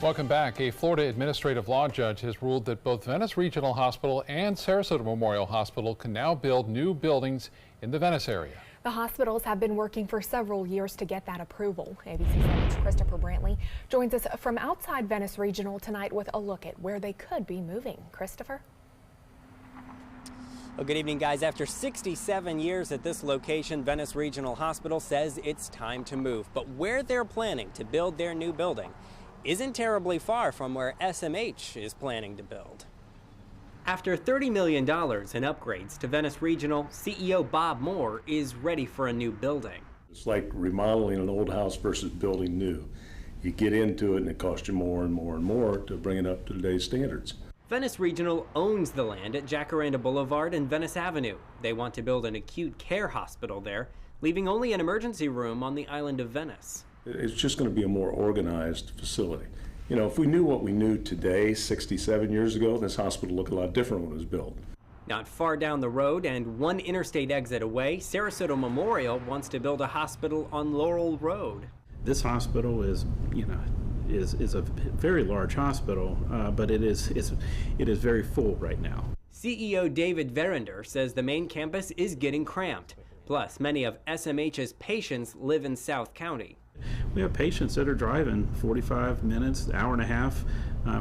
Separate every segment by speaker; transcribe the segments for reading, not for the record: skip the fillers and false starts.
Speaker 1: Welcome back. A Florida administrative law judge has ruled that both Venice Regional Hospital and Sarasota Memorial Hospital can now build new buildings in the Venice area.
Speaker 2: The hospitals have been working for several years to get that approval. ABC 7's Christopher Brantley joins us from outside Venice Regional tonight with a look at where they could be moving. Christopher?
Speaker 3: Well, good evening, guys. After 67 years at this location, Venice Regional Hospital says it's time to move. But where they're planning to build their new building isn't terribly far from where SMH is planning to build. After $30 million in upgrades to Venice Regional, CEO Bob Moore is ready for a new building.
Speaker 4: It's like remodeling an old house versus building new. You get into it and it costs you more and more and more to bring it up to today's standards.
Speaker 3: Venice Regional owns the land at Jacaranda Boulevard and Venice Avenue. They want to build an acute care hospital there, leaving only an emergency room on the island of Venice.
Speaker 4: It's just going to be a more organized facility. You know, if we knew what we knew today, 67 years ago, this hospital looked a lot different when it was built.
Speaker 3: Not far down the road and one interstate exit away, Sarasota Memorial wants to build a hospital on Laurel Road.
Speaker 5: This hospital is a very large hospital, but it is very full right now.
Speaker 3: CEO David Verinder says the main campus is getting cramped. Plus, many of SMH's patients live in South County.
Speaker 5: We have patients that are driving 45 minutes, hour and a half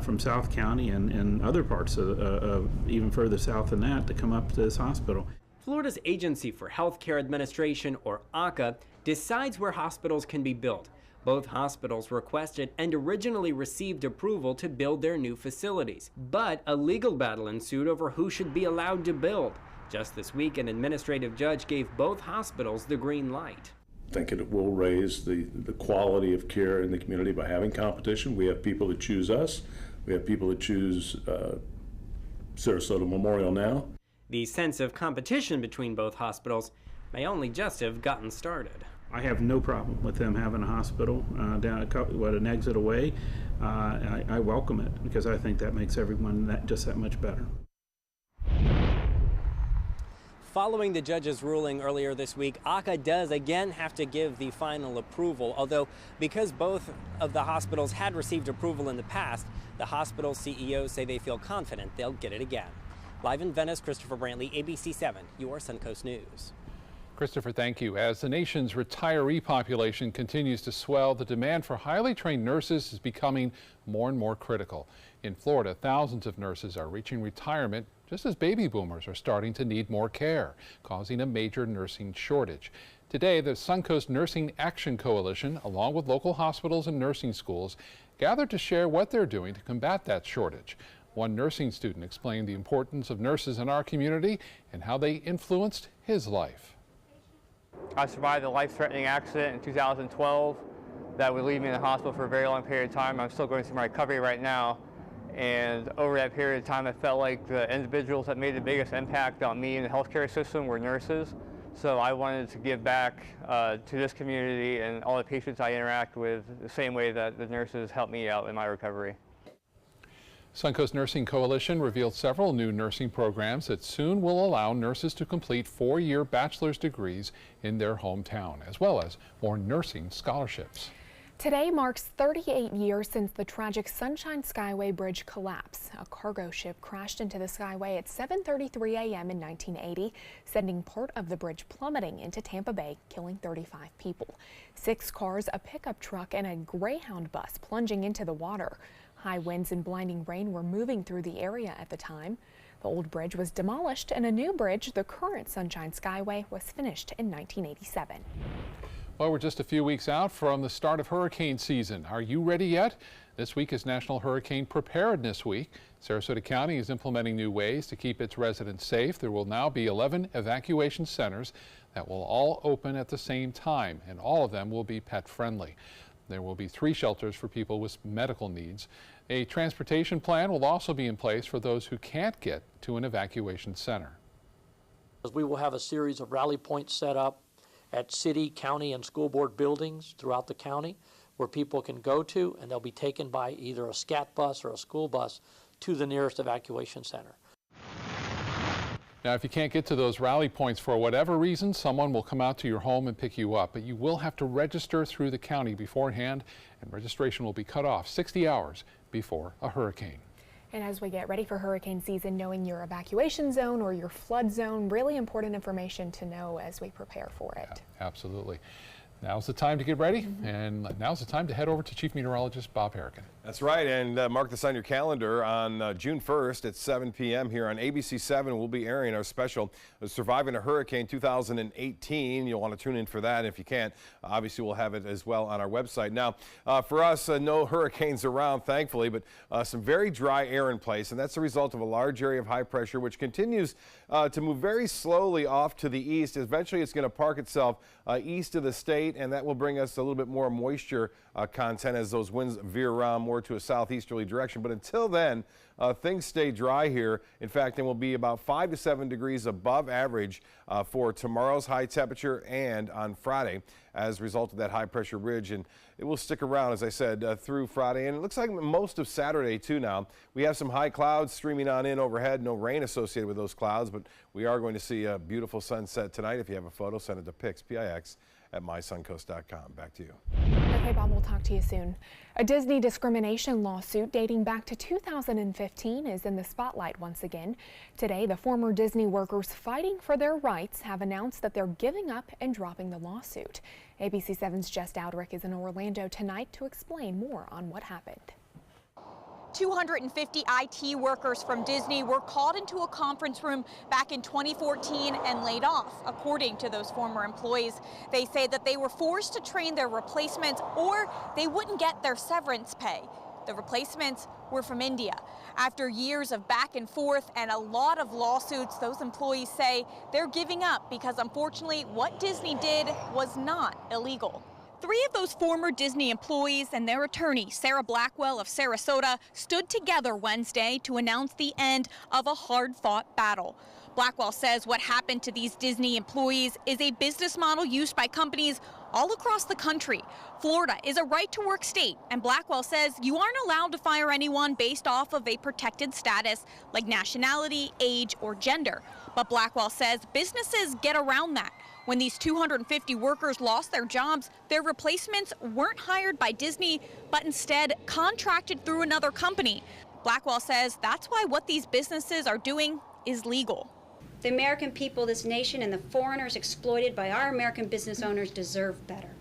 Speaker 5: from South County and other parts of even further south than that to come up to this hospital.
Speaker 3: Florida's Agency for Healthcare Administration, or AHCA, decides where hospitals can be built. Both hospitals requested and originally received approval to build their new facilities. But a legal battle ensued over who should be allowed to build. Just this week, an administrative judge gave both hospitals the green light.
Speaker 4: I think it will raise the quality of care in the community by having competition. We have people that choose us. We have people that choose Sarasota Memorial now.
Speaker 3: The sense of competition between both hospitals may only just have gotten started.
Speaker 5: I have no problem with them having a hospital down an exit away. I welcome it because I think that makes everyone just that much better.
Speaker 3: Following the judge's ruling earlier this week, AHCA does again have to give the final approval, although because both of the hospitals had received approval in the past, the hospital CEOs say they feel confident they'll get it again. Live in Venice, Christopher Brantley, ABC 7, your Suncoast News.
Speaker 1: Christopher, thank you. As the nation's retiree population continues to swell, the demand for highly trained nurses is becoming more and more critical. In Florida, thousands of nurses are reaching retirement just as baby boomers are starting to need more care, causing a major nursing shortage. Today, the Suncoast Nursing Action Coalition, along with local hospitals and nursing schools, gathered to share what they're doing to combat that shortage. One nursing student explained the importance of nurses in our community and how they influenced his life.
Speaker 6: I survived a life-threatening accident in 2012 that would leave me in the hospital for a very long period of time. I'm still going through my recovery right now. And over that period of time, I felt like the individuals that made the biggest impact on me in the healthcare system were nurses. So I wanted to give back to this community and all the patients I interact with the same way that the nurses helped me out in my recovery.
Speaker 1: Suncoast Nursing Coalition revealed several new nursing programs that soon will allow nurses to complete 4-year bachelor's degrees in their hometown, as well as more nursing scholarships.
Speaker 2: Today marks 38 years since the tragic Sunshine Skyway Bridge collapse. A cargo ship crashed into the Skyway at 7:33 a.m. in 1980, sending part of the bridge plummeting into Tampa Bay, killing 35 people. 6 cars, a pickup truck, and a Greyhound bus plunging into the water. High winds and blinding rain were moving through the area at the time. The old bridge was demolished and a new bridge, the current Sunshine Skyway, was finished in 1987.
Speaker 1: Well, we're just a few weeks out from the start of hurricane season. Are you ready yet? This week is National Hurricane Preparedness Week. Sarasota County is implementing new ways to keep its residents safe. There will now be 11 evacuation centers that will all open at the same time, and all of them will be pet friendly. There will be 3 shelters for people with medical needs. A transportation plan will also be in place for those who can't get to an evacuation center.
Speaker 7: We will have a series of rally points set up at city, county, and school board buildings throughout the county where people can go to, and they'll be taken by either a SCAT bus or a school bus to the nearest evacuation center.
Speaker 1: Now, if you can't get to those rally points for whatever reason, someone will come out to your home and pick you up, but you will have to register through the county beforehand, and registration will be cut off 60 hours before a hurricane.
Speaker 2: And as we get ready for hurricane season, knowing your evacuation zone or your flood zone, really important information to know as we prepare for it.
Speaker 1: Yeah, absolutely. Now's the time to get ready, and now's the time to head over to Chief Meteorologist Bob Harrigan.
Speaker 8: That's right, and mark this on your calendar. On June 1st at 7 p.m. here on ABC7, we'll be airing our special Surviving a Hurricane 2018. You'll want to tune in for that. If you can't, obviously we'll have it as well on our website. Now, for us, no hurricanes around, thankfully, but some very dry air in place, and that's a result of a large area of high pressure, which continues to move very slowly off to the east. Eventually, it's going to park itself east of the state, and that will bring us a little bit more moisture content as those winds veer around more to a southeasterly direction. But until then, things stay dry here. In fact, it will be about 5 to 7 degrees above average for tomorrow's high temperature and on Friday as a result of that high pressure ridge. And it will stick around, as I said, through Friday. And it looks like most of Saturday, too, now. We have some high clouds streaming on in overhead. No rain associated with those clouds, but we are going to see a beautiful sunset tonight. If you have a photo, send it to pix@mysuncoast.com. Back to you.
Speaker 2: Okay, Bob, we'll talk to you soon. A Disney discrimination lawsuit dating back to 2015 is in the spotlight once again. Today, the former Disney workers fighting for their rights have announced that they're giving up and dropping the lawsuit. ABC7's Jess Dowdrick is in Orlando tonight to explain more on what happened.
Speaker 9: 250 IT workers from Disney were called into a conference room back in 2014 and laid off, according to those former employees. They say that they were forced to train their replacements or they wouldn't get their severance pay. The replacements were from India. After years of back and forth and a lot of lawsuits, those employees say they're giving up because unfortunately what Disney did was not illegal. 3 of those former Disney employees and their attorney, Sarah Blackwell of Sarasota, stood together Wednesday to announce the end of a hard-fought battle. Blackwell says what happened to these Disney employees is a business model used by companies all across the country. Florida is a right-to-work state, and Blackwell says you aren't allowed to fire anyone based off of a protected status like nationality, age, or gender. But Blackwell says businesses get around that. When these 250 workers lost their jobs, their replacements weren't hired by Disney, but instead contracted through another company. Blackwell says that's why what these businesses are doing is legal.
Speaker 10: The American people, this nation, and the foreigners exploited by our American business owners deserve better.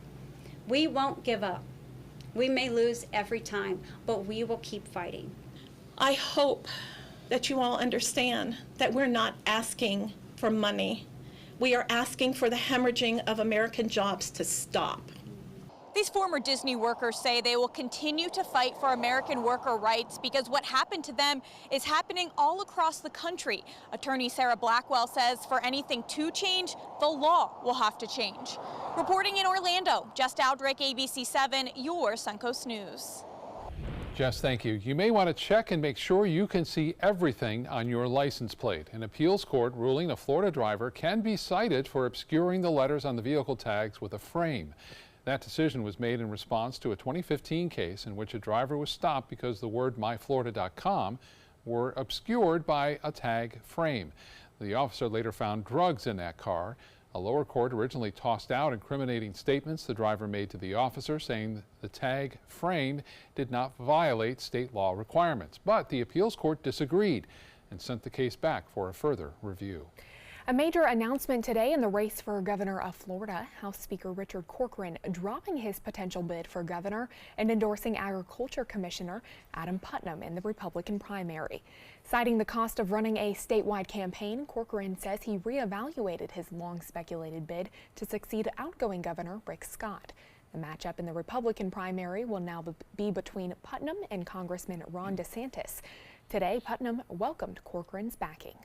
Speaker 10: We won't give up. We may lose every time, but we will keep fighting.
Speaker 11: I hope that you all understand that we're not asking for money. We are asking for the hemorrhaging of American jobs to stop.
Speaker 9: These former Disney workers say they will continue to fight for American worker rights because what happened to them is happening all across the country. Attorney Sarah Blackwell says for anything to change, the law will have to change. Reporting in Orlando, Jess Dowdrick, ABC7, your Suncoast News.
Speaker 1: Jess, thank you. You may want to check and make sure you can see everything on your license plate. An appeals court ruling a Florida driver can be cited for obscuring the letters on the vehicle tags with a frame. That decision was made in response to a 2015 case in which a driver was stopped because the word myflorida.com were obscured by a tag frame. The officer later found drugs in that car. A lower court originally tossed out incriminating statements the driver made to the officer, saying the tag frame did not violate state law requirements. But the appeals court disagreed and sent the case back for a further review.
Speaker 2: A major announcement today in the race for governor of Florida. House Speaker Richard Corcoran dropping his potential bid for governor and endorsing Agriculture Commissioner Adam Putnam in the Republican primary. Citing the cost of running a statewide campaign, Corcoran says he reevaluated his long-speculated bid to succeed outgoing Governor Rick Scott. The matchup in the Republican primary will now be between Putnam and Congressman Ron DeSantis. Today, Putnam welcomed Corcoran's backing.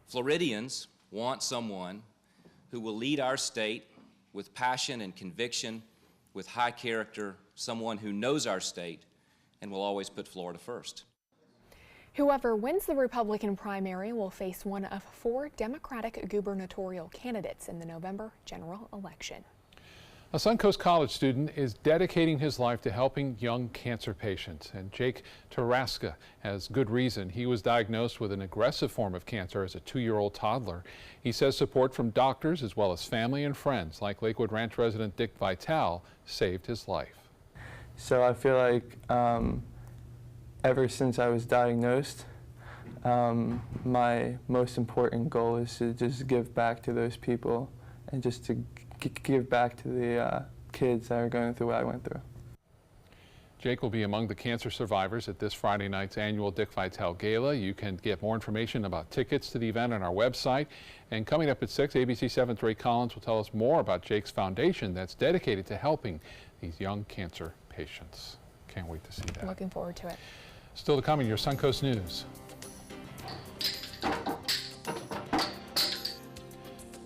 Speaker 12: Floridians want someone who will lead our state with passion and conviction, with high character, someone who knows our state and will always put Florida first.
Speaker 2: Whoever wins the Republican primary will face one of 4 Democratic gubernatorial candidates in the November general election.
Speaker 1: A Suncoast College student is dedicating his life to helping young cancer patients, and Jake Taraska has good reason. He was diagnosed with an aggressive form of cancer as a 2-year-old toddler. He says support from doctors as well as family and friends like Lakewood Ranch resident Dick Vitale saved his life.
Speaker 13: So I feel like ever since I was diagnosed, my most important goal is to just give back to those people and just to give back to the kids that are going through what I went through.
Speaker 1: Jake will be among the cancer survivors at this Friday night's annual Dick Vitale Gala. You can get more information about tickets to the event on our website. And coming up at 6, ABC 7's Ray Collins will tell us more about Jake's foundation that's dedicated to helping these young cancer patients. Can't wait to see that.
Speaker 2: Looking forward to it.
Speaker 1: Still to come in your Suncoast News.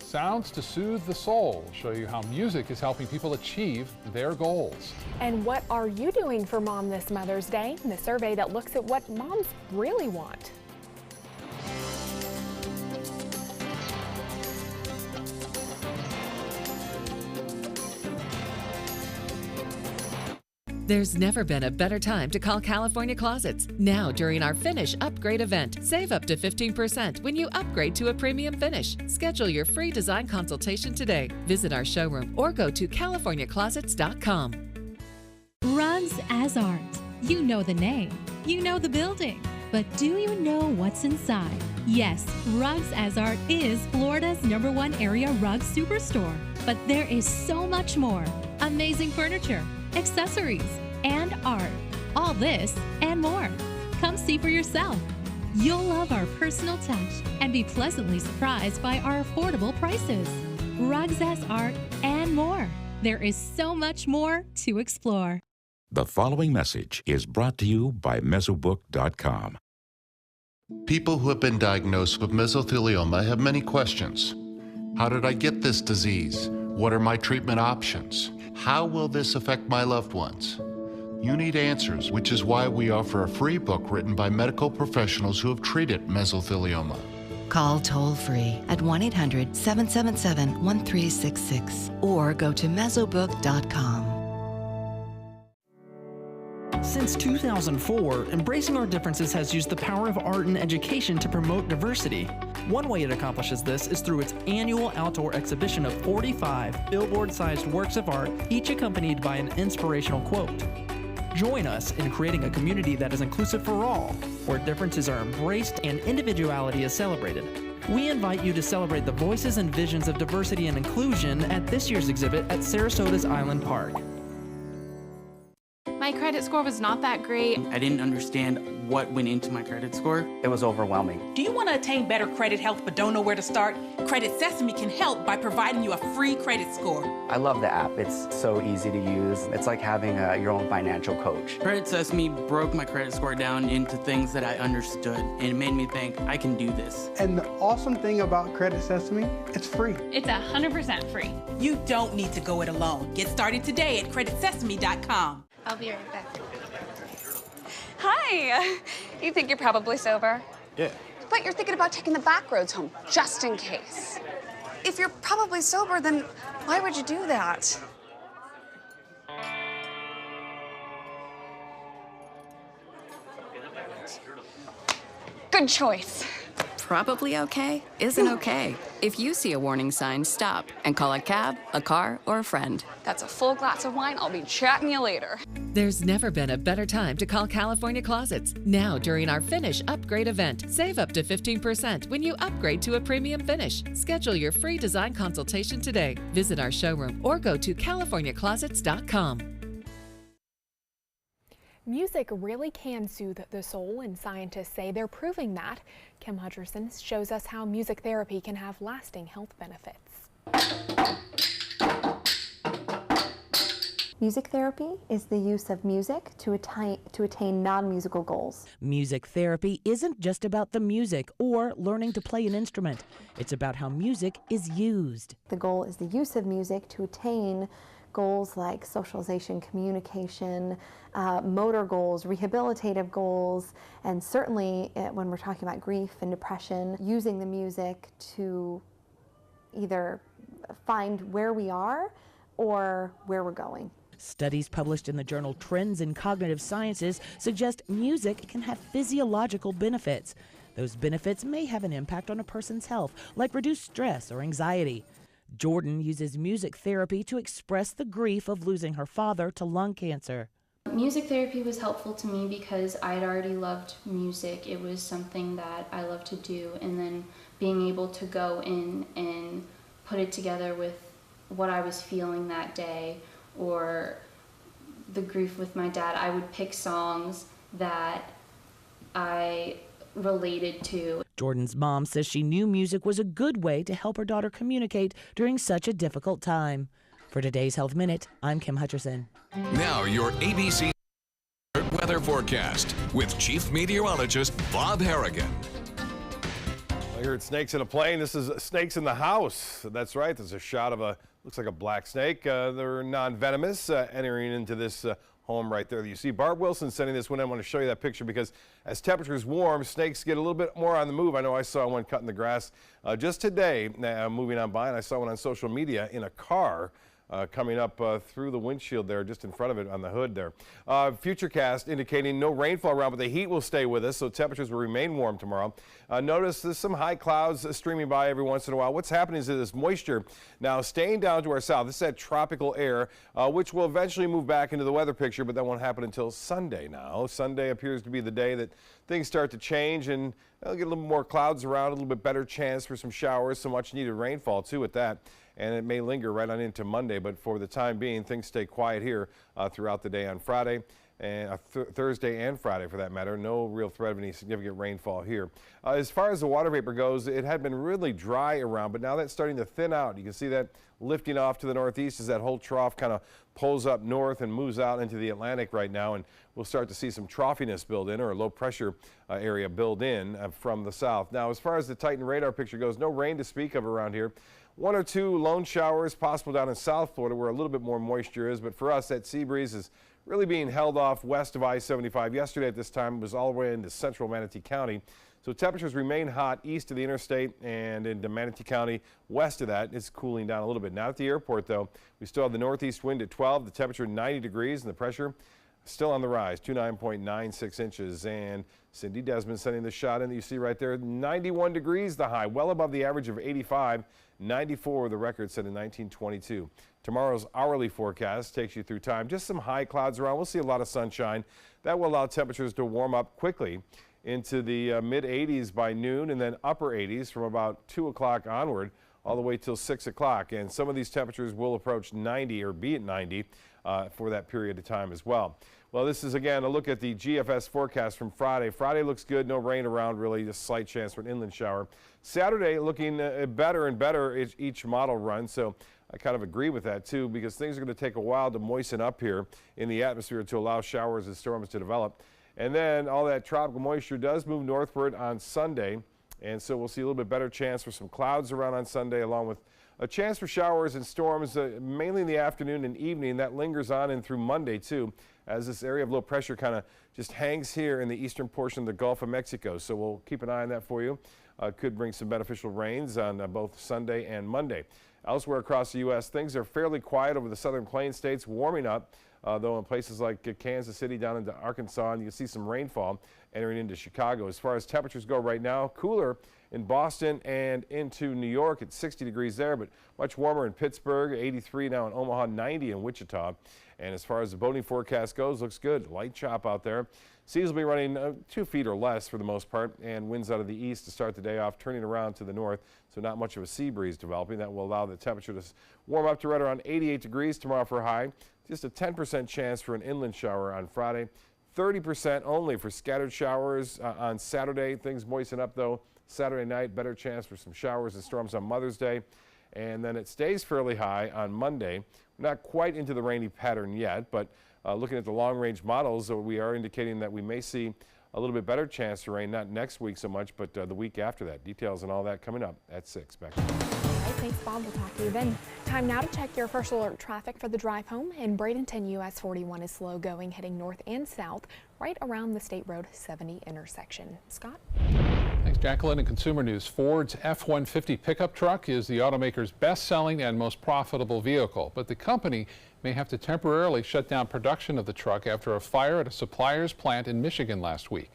Speaker 1: Sounds to soothe the soul. We'll show you how music is helping people achieve their goals.
Speaker 2: And what are you doing for Mom this Mother's Day? The survey that looks at what moms really want.
Speaker 14: There's never been a better time to call California Closets. Now, during our Finish Upgrade event, save up to 15% when you upgrade to a premium finish. Schedule your free design consultation today. Visit our showroom or go to CaliforniaClosets.com.
Speaker 15: Rugs as Art. You know the name, you know the building, but do you know what's inside? Yes, Rugs as Art is Florida's #1 area rug superstore. But there is so much more. Amazing furniture, accessories, and art. All this and more. Come see for yourself. You'll love our personal touch and be pleasantly surprised by our affordable prices. Rugs as Art and more. There is so much more to explore.
Speaker 16: The following message is brought to you by Mesobook.com.
Speaker 17: People who have been diagnosed with mesothelioma have many questions. How did I get this disease? What are my treatment options? How will this affect my loved ones? You need answers, which is why we offer a free book written by medical professionals who have treated mesothelioma.
Speaker 18: Call toll-free at 1-800-777-1366 or go to Mesobook.com.
Speaker 19: Since 2004, Embracing Our Differences has used the power of art and education to promote diversity. One way it accomplishes this is through its annual outdoor exhibition of 45 billboard-sized works of art, each accompanied by an inspirational quote. Join us in creating a community that is inclusive for all, where differences are embraced and individuality is celebrated. We invite you to celebrate the voices and visions of diversity and inclusion at this year's exhibit at Sarasota's Island Park.
Speaker 20: My credit score was not that great.
Speaker 21: I didn't understand what went into my credit score.
Speaker 22: It was overwhelming.
Speaker 23: Do you want to attain better credit health but don't know where to start? Credit Sesame can help by providing you a free credit score.
Speaker 22: I love the app. It's so easy to use. It's like having your own financial coach.
Speaker 21: Credit Sesame broke my credit score down into things that I understood, and it made me think, I can do this.
Speaker 24: And the awesome thing about Credit Sesame, it's free.
Speaker 20: It's 100% free.
Speaker 23: You don't need to go it alone. Get started today at creditsesame.com.
Speaker 20: I'll be right back.
Speaker 25: Hi. You think you're probably sober?
Speaker 22: Yeah.
Speaker 25: But you're thinking about taking the back roads home, just in case. If you're probably sober, then why would you do that? Good choice.
Speaker 26: Probably okay isn't okay. If you see a warning sign, stop and call a cab, a car, or a friend.
Speaker 25: That's a full glass of wine. I'll be chatting you later.
Speaker 14: There's never been a better time to call California Closets. Now, during our Finish Upgrade event, save up to 15% when you upgrade to a premium finish. Schedule your free design consultation today. Visit our showroom or go to CaliforniaClosets.com.
Speaker 2: Music really can soothe the soul, and scientists say they're proving that. Kim Hutcherson shows us how music therapy can have lasting health benefits.
Speaker 27: Music therapy is the use of music to attain non-musical goals.
Speaker 28: Music therapy isn't just about the music or learning to play an instrument. It's about how music is used.
Speaker 27: The goal is the use of music to attain goals like socialization, communication, motor goals, rehabilitative goals, and certainly when we're talking about grief and depression, using the music to either find where we are or where we're going.
Speaker 28: Studies published in the journal Trends in Cognitive Sciences suggest music can have physiological benefits. Those benefits may have an impact on a person's health, like reduced stress or anxiety. Jordan uses music therapy to express the grief of losing her father to lung cancer.
Speaker 3: Music therapy was helpful to me because I'd already loved music. It was something that I loved to do, and then being able to go in and put it together with what I was feeling that day or the grief with my dad, I would pick songs that I related to.
Speaker 28: Jordan's mom says she knew music was a good way to help her daughter communicate during such a difficult time. For today's Health Minute, I'm Kim Hutcherson.
Speaker 4: Now your ABC weather forecast with Chief Meteorologist Bob Harrigan.
Speaker 5: I heard snakes in a plane. This is snakes in the house. That's right. There's a shot of looks like a black snake. They're non-venomous entering into this home right there that you see. Barb Wilson sending this one. I want to show you that picture because as temperatures warm, snakes get a little bit more on the move. I know I saw one cutting the grass just today, moving on by, and I saw one on social media in a car. Coming up through the windshield there, just in front of it on the hood there. Futurecast indicating no rainfall around, but the heat will stay with us, so temperatures will remain warm tomorrow. Notice there's some high clouds streaming by every once in a while. What's happening is that this moisture now staying down to our south. This is that tropical air, which will eventually move back into the weather picture, but that won't happen until Sunday now. Sunday appears to be the day that things start to change, and they'll get a little more clouds around, a little bit better chance for some showers, some much needed rainfall too at that. And it may linger right on into Monday, but for the time being, things stay quiet here throughout the day on Friday and Thursday and Friday for that matter. No real threat of any significant rainfall here. As far as the water vapor goes, it had been really dry around, but now that's starting to thin out. You can see that lifting off to the northeast as that whole trough kind of pulls up north and moves out into the Atlantic right now, and we'll start to see some troughiness build in, or a low pressure area build in from the south. Now, as far as the Titan radar picture goes, no rain to speak of around here. One or two lone showers possible down in South Florida where a little bit more moisture is, but for us that sea breeze is really being held off west of I-75. Yesterday at this time it was all the way into central Manatee County. So temperatures remain hot east of the interstate and into Manatee County. West of that, it's cooling down a little bit. Not at the airport though. We still have the northeast wind at 12, the temperature 90 degrees, and the pressure still on the rise, 29.96 inches. And Cindy Desmond sending the shot in that you see right there. 91 degrees the high, well above the average of 85. 94 the record set in 1922. Tomorrow's hourly forecast takes you through time. Just some high clouds around. We'll see a lot of sunshine. That will allow temperatures to warm up quickly into the mid 80s by noon, and then upper 80s from about 2 o'clock onward all the way till 6 o'clock. And some of these temperatures will approach 90 or be at 90 for that period of time as well. Well, this is again a look at the GFS forecast from Friday. Friday looks good, no rain around really, just slight chance for an inland shower. Saturday looking better and better each model run, so I kind of agree with that too, because things are going to take a while to moisten up here in the atmosphere to allow showers and storms to develop. And then all that tropical moisture does move northward on Sunday, and so we'll see a little bit better chance for some clouds around on Sunday, along with a chance for showers and storms mainly in the afternoon and evening. That lingers on in through Monday too, as this area of low pressure kind of just hangs here in the eastern portion of the Gulf of Mexico. So we'll keep an eye on that for you. Could bring some beneficial rains on both Sunday and Monday. Elsewhere across the U.S., things are fairly quiet over the southern plain states, warming up, though in places like Kansas City down into Arkansas, and you can see some rainfall entering into Chicago. As far as temperatures go right now, cooler in Boston and into New York at 60 degrees there, but much warmer in Pittsburgh, 83 now in Omaha, 90 in Wichita. And as far as the boating forecast goes, looks good. Light chop out there. Seas will be running 2 feet or less for the most part, and winds out of the east to start the day off, turning around to the north, so not much of a sea breeze developing. That will allow the temperature to warm up to right around 88 degrees tomorrow for high. Just a 10% chance for an inland shower on Friday. 30% only for scattered showers on Saturday. Things moisten up though. Saturday night, better chance for some showers and storms on Mother's Day. And then it stays fairly high on Monday. We're not quite into the rainy pattern yet, but looking at the long-range models, we are indicating that we may see a little bit better chance to rain, not next week so much, but the week after that. Details and all that coming up at 6. Back to you.
Speaker 2: All right, thanks, Bob. We'll talk to you then. Time now to check your first alert traffic for the drive home. In Bradenton, US 41 is slow going, heading north and south, right around the State Road 70 intersection. Scott?
Speaker 1: Thanks, Jacqueline. In consumer news, Ford's F-150 pickup truck is the automaker's best-selling and most profitable vehicle, but the company may have to temporarily shut down production of the truck after a fire at a supplier's plant in Michigan last week.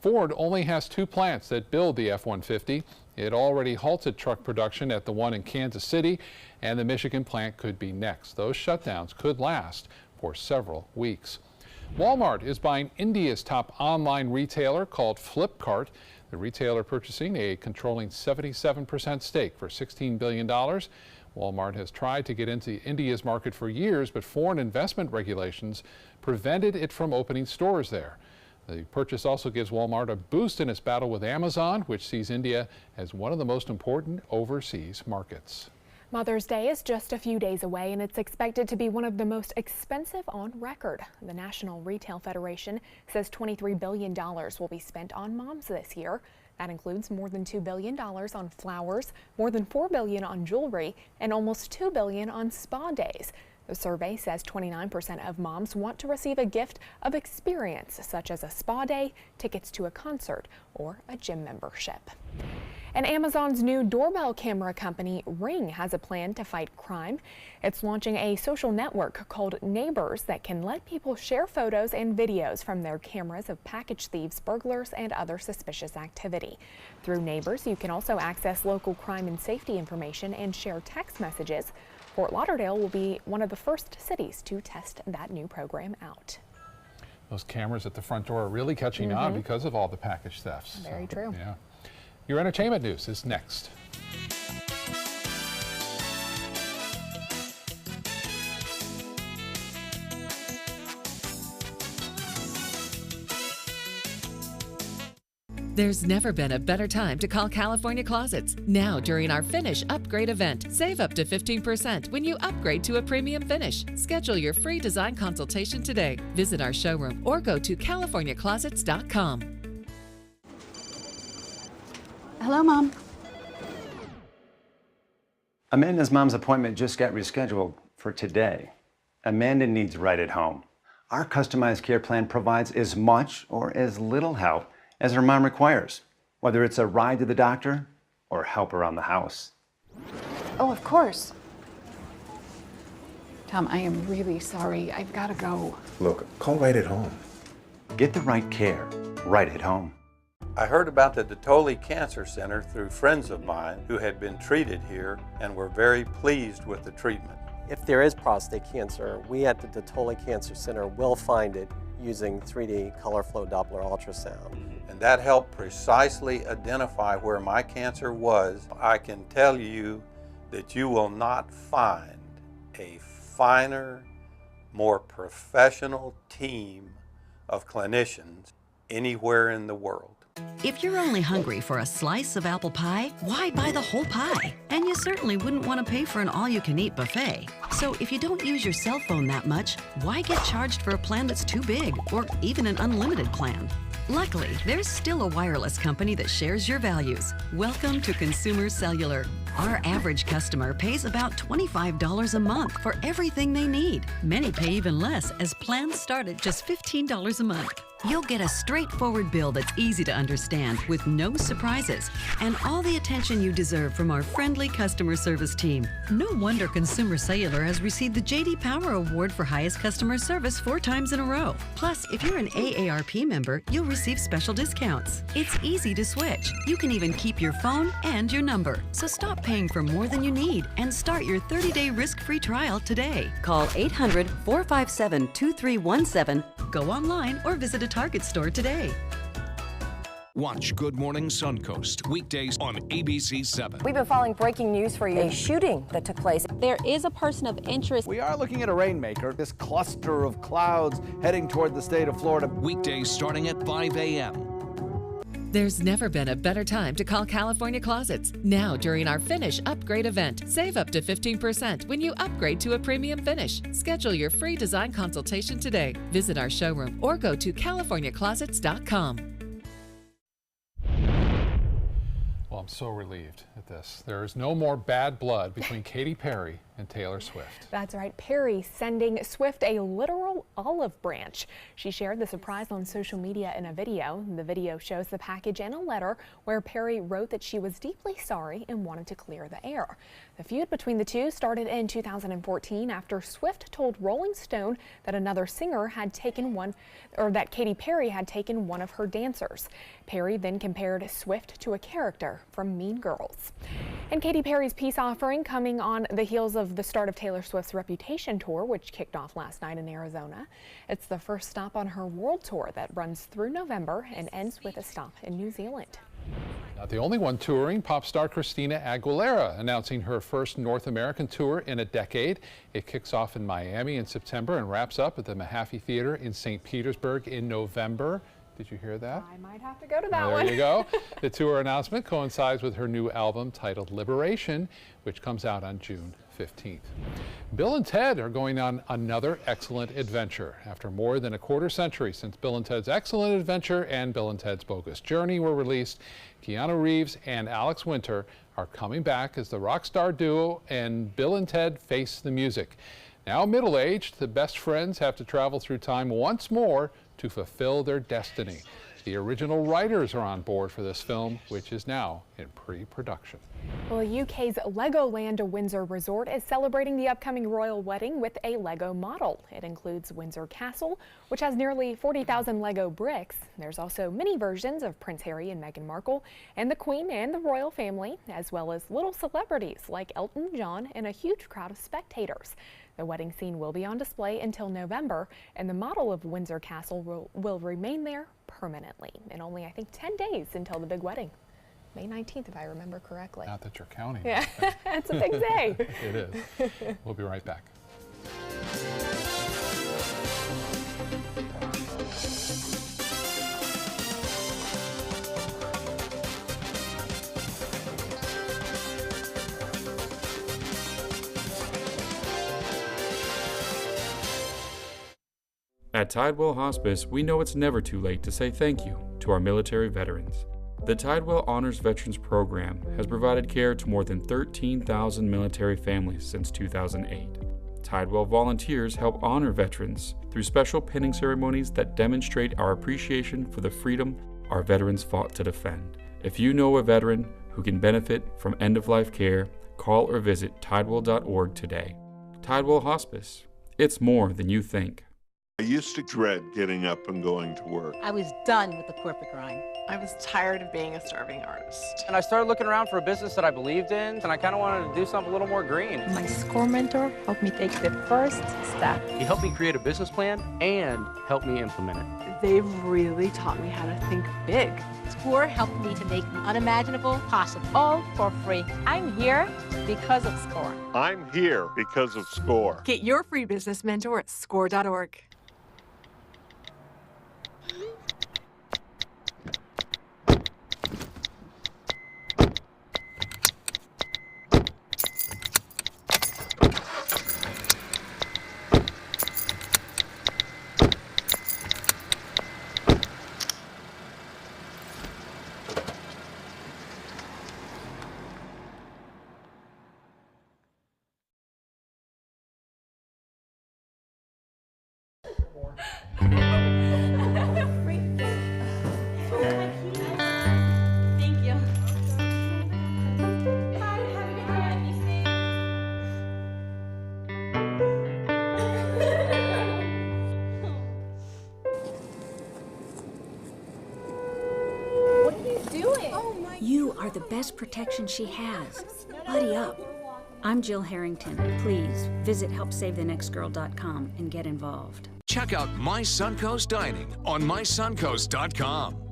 Speaker 1: Ford only has 2 plants that build the F-150. It already halted truck production at the one in Kansas City, and the Michigan plant could be next. Those shutdowns could last for several weeks. Walmart is buying India's top online retailer called Flipkart. The retailer purchasing a controlling 77% stake for $16 billion. Walmart has tried to get into India's market for years, but foreign investment regulations prevented it from opening stores there. The purchase also gives Walmart a boost in its battle with Amazon, which sees India as one of the most important overseas markets.
Speaker 2: Mother's Day is just a few days away, and it's expected to be one of the most expensive on record. The National Retail Federation says $23 billion will be spent on moms this year. That includes more than $2 billion on flowers, more than $4 billion on jewelry, and almost $2 billion on spa days. The survey says 29% of moms want to receive a gift of experience, such as a spa day, tickets to a concert, or a gym membership. And Amazon's new doorbell camera company, Ring, has a plan to fight crime. It's launching a social network called Neighbors that can let people share photos and videos from their cameras of package thieves, burglars, and other suspicious activity. Through Neighbors, you can also access local crime and safety information and share text messages. Fort Lauderdale will be one of the first cities to test that new program out.
Speaker 1: Those cameras at the front door are really catching on because of all the package thefts.
Speaker 2: Very true.
Speaker 1: Yeah. Your entertainment news is next.
Speaker 14: There's never been a better time to call California Closets. Now, during our Finish Upgrade event, save up to 15% when you upgrade to a premium finish. Schedule your free design consultation today. Visit our showroom or go to CaliforniaClosets.com.
Speaker 6: Hello, Mom.
Speaker 7: Amanda's mom's appointment just got rescheduled for today. Amanda needs Right at Home. Our customized care plan provides as much or as little help as her mom requires, whether it's a ride to the doctor or help around the house.
Speaker 6: Oh, of course. Tom, I am really sorry. I've got to go.
Speaker 7: Look, call Right at Home. Get the right care right at home.
Speaker 8: I heard about the Dotoli Cancer Center through friends of mine who had been treated here and were very pleased with the treatment.
Speaker 9: If there is prostate cancer, we at the Dotoli Cancer Center will find it using 3D color flow Doppler ultrasound.
Speaker 8: And that helped precisely identify where my cancer was. I can tell you that you will not find a finer, more professional team of clinicians anywhere in the world.
Speaker 10: If you're only hungry for a slice of apple pie, why buy the whole pie? And you certainly wouldn't want to pay for an all-you-can-eat buffet. So if you don't use your cell phone that much, why get charged for a plan that's too big, or even an unlimited plan? Luckily, there's still a wireless company that shares your values. Welcome to Consumer Cellular. Our average customer pays about $25 a month for everything they need. Many pay even less, as plans start at just $15 a month. You'll get a straightforward bill that's easy to understand with no surprises and all the attention you deserve from our friendly customer service team. No wonder Consumer Cellular has received the J.D. Power Award for highest customer service 4 times in a row. Plus, if you're an AARP member, you'll receive special discounts. It's easy to switch. You can even keep your phone and your number. So stop paying for more than you need and start your 30-day risk-free trial today. Call 800-457-2317. Go online or visit a Target store today.
Speaker 4: Watch Good Morning Suncoast weekdays on ABC 7.
Speaker 11: We've been following breaking news for you. A shooting that took place. There is a person of interest.
Speaker 12: We are looking at a rainmaker, this cluster of clouds heading toward the state of Florida.
Speaker 4: Weekdays starting at 5 a.m.
Speaker 14: There's never been a better time to call California Closets. Now, during our Finish Upgrade event, save up to 15% when you upgrade to a premium finish. Schedule your free design consultation today. Visit our showroom or go to CaliforniaClosets.com.
Speaker 1: Well, I'm so relieved at this. There is no more bad blood between Katy Perry And Taylor Swift.
Speaker 2: That's right. Perry sending Swift a literal olive branch. She shared the surprise on social media in a video. The video shows the package and a letter where Perry wrote that she was deeply sorry and wanted to clear the air. The feud between the two started in 2014 after Swift told Rolling Stone that another singer had taken that Katy Perry had taken one of her dancers. Perry then compared Swift to a character from Mean Girls. And Katy Perry's peace offering coming on the heels of the start of Taylor Swift's Reputation tour, which kicked off last night in Arizona. It's the first stop on her world tour that runs through November and ends with a stop in New Zealand.
Speaker 1: Not the only one touring. Pop star Christina Aguilera announcing her first North American tour in a decade. It kicks off in Miami in September and wraps up at the Mahaffey Theater in St. Petersburg in November. Did you hear that?
Speaker 2: I might have to go to that one.
Speaker 1: There you go. The tour announcement coincides with her new album titled Liberation, which comes out on June 15th. Bill and Ted are going on another excellent adventure. After more than a quarter century since Bill and Ted's Excellent Adventure and Bill and Ted's Bogus Journey were released, Keanu Reeves and Alex Winter are coming back as the rock star duo and Bill and Ted face the music. Now middle-aged, the best friends have to travel through time once more to fulfill their destiny. The original writers are on board for this film, which is now in pre-production.
Speaker 2: Well, UK's Legoland Windsor Resort is celebrating the upcoming royal wedding with a Lego model. It includes Windsor Castle, which has nearly 40,000 Lego bricks. There's also mini versions of Prince Harry and Meghan Markle and the Queen and the royal family, as well as little celebrities like Elton John and a huge crowd of spectators. The wedding scene will be on display until November, and the model of Windsor Castle will remain there permanently. In only, I think, 10 days until the big wedding. May 19th, if I remember correctly.
Speaker 1: Not that you're counting.
Speaker 2: Yeah, it's a big day.
Speaker 1: It is. We'll be right back.
Speaker 13: At Tidewell Hospice, we know it's never too late to say thank you to our military veterans. The Tidewell Honors Veterans Program has provided care to more than 13,000 military families since 2008. Tidewell volunteers help honor veterans through special pinning ceremonies that demonstrate our appreciation for the freedom our veterans fought to defend. If you know a veteran who can benefit from end-of-life care, call or visit tidewell.org today. Tidewell Hospice. It's more than you think.
Speaker 15: I used to dread getting up and going to work.
Speaker 16: I was done with the corporate grind.
Speaker 17: I was tired of being a starving artist.
Speaker 18: And I started looking around for a business that I believed in, and I kind of wanted to do something a little more green.
Speaker 16: My SCORE mentor helped me take the first step.
Speaker 18: He helped me create a business plan and helped me implement it.
Speaker 17: They've really taught me how to think big.
Speaker 16: SCORE helped me to make the unimaginable possible, all for free. I'm here because of SCORE.
Speaker 15: I'm here because of SCORE.
Speaker 17: Get your free business mentor at SCORE.org.
Speaker 16: Thank you.
Speaker 19: What are you doing? You are the best protection she has. Buddy up. I'm Jill Harrington. Please visit HelpSaveTheNextGirl.com and get involved.
Speaker 4: Check out My Suncoast Dining on MySuncoast.com.